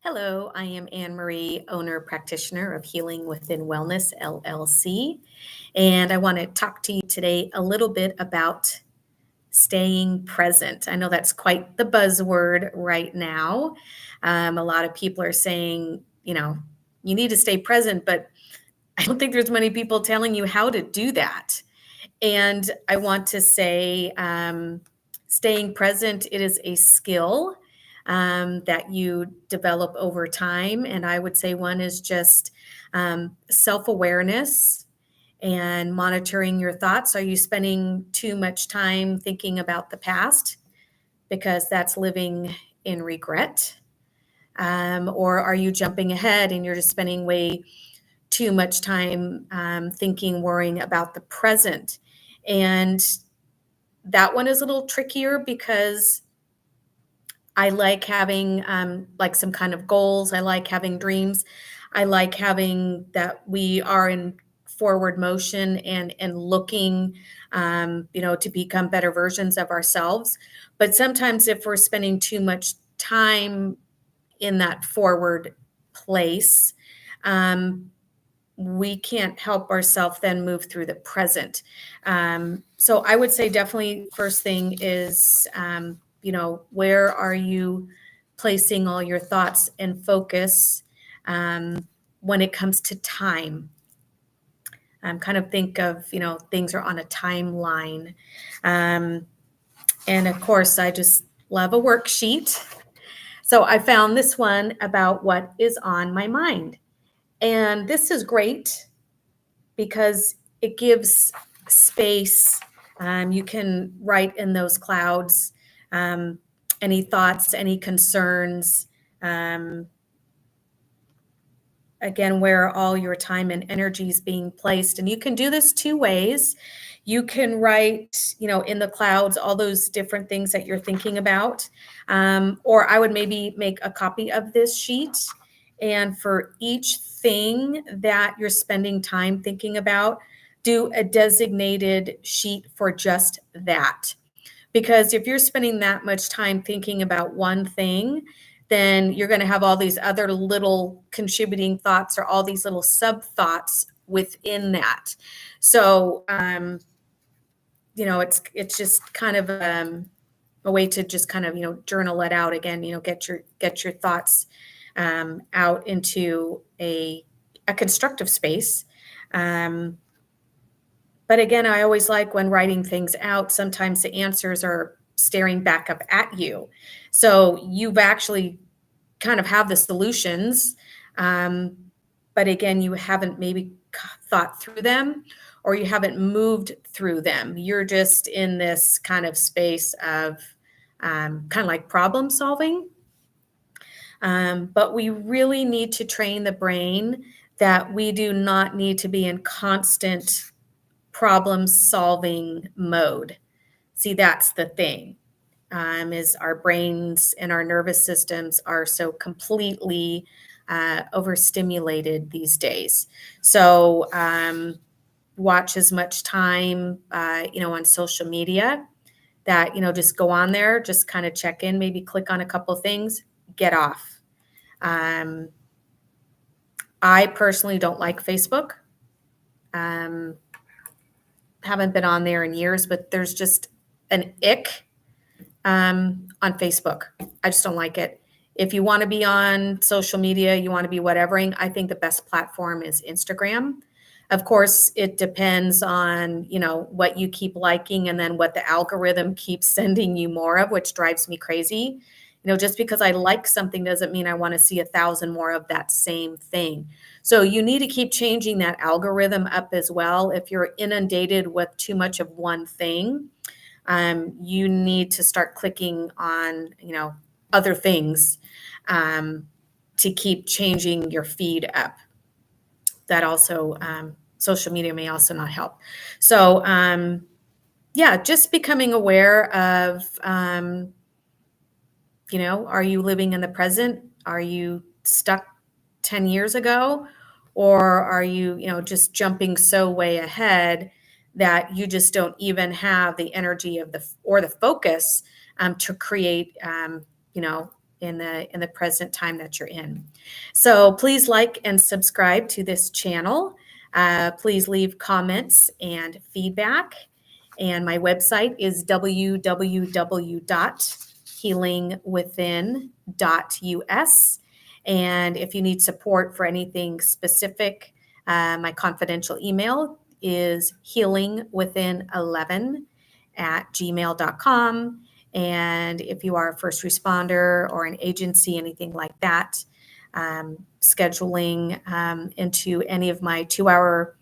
Hello, I am Anne Marie, owner practitioner of Healing Within Wellness LLC. And I want to talk to you today a little bit about staying present. I know that's quite the buzzword right now. A lot of people are saying, you need to stay present, but I don't think there's many people telling you how to do that. And I want to say, staying present, it is a skill that you develop over time. And I would say one is just self awareness and monitoring your thoughts. Are you spending too much time thinking about the past? Because that's living in regret. Or are you jumping ahead and you're just spending way too much time thinking, worrying about the present? And that one is a little trickier because I like having like some kind of goals. I like having dreams. I like having that we are in forward motion and looking, to become better versions of ourselves. But sometimes if we're spending too much time in that forward place, um, we can't help ourselves then move through the present. So I would say definitely first thing is, where are you placing all your thoughts and focus when it comes to time? Kind of think of, things are on a timeline. Um, and of course, I just love a worksheet. So I found this one about what is on my mind. And this is great because it gives space. You can write in those clouds any thoughts, any concerns, um, again, where all your time and energy is being placed. And you can do this two ways. You can write, in the clouds, all those different things that you're thinking about. Or I would maybe make a copy of this sheet. And for each thing that you're spending time thinking about, do a designated sheet for just that. Because if you're spending that much time thinking about one thing, then you're going to have all these other little contributing thoughts or all these little sub thoughts within that. So, it's just kind of a way to just kind of journal it out again. Get your thoughts out into a constructive space. But again, I always like when writing things out, sometimes the answers are staring back up at you. So you've actually kind of have the solutions. Um, but again, you haven't maybe thought through them or you haven't moved through them. You're just in this kind of space of kind of like problem solving. But we really need to train the brain that we do not need to be in constant problem solving mode. See, that's the thing. Is our brains and our nervous systems are so completely overstimulated these days. So watch as much time, on social media that, just go on there, just kind of check in, maybe click on a couple things, get off. I personally don't like Facebook. Um, haven't been on there in years, but there's just an ick on Facebook. I just don't like it. If you want to be on social media, you want to be whatevering, I think the best platform is Instagram. Of course, it depends on, what you keep liking and then what the algorithm keeps sending you more of, which drives me crazy. Just because I like something doesn't mean I want to see 1,000 more of that same thing. So you need to keep changing that algorithm up as well. If you're inundated with too much of one thing, you need to start clicking on, other things to keep changing your feed up. That also, social media may also not help. So, just becoming aware of, are you living in the present? Are you stuck 10 years ago? Or are you, just jumping so way ahead that you just don't even have the energy or the focus to create, in the present time that you're in. So please like and subscribe to this channel. Please leave comments and feedback. And my website is www.healingwithin.us. And if you need support for anything specific, my confidential email is healingwithin11@gmail.com. And if you are a first responder or an agency, anything like that, scheduling into any of my 2-hour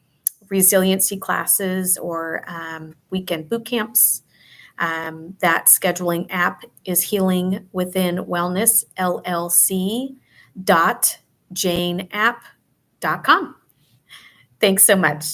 resiliency classes or weekend boot camps, that scheduling app is Healing Within Wellness LLC .janeapp.com. Thanks so much.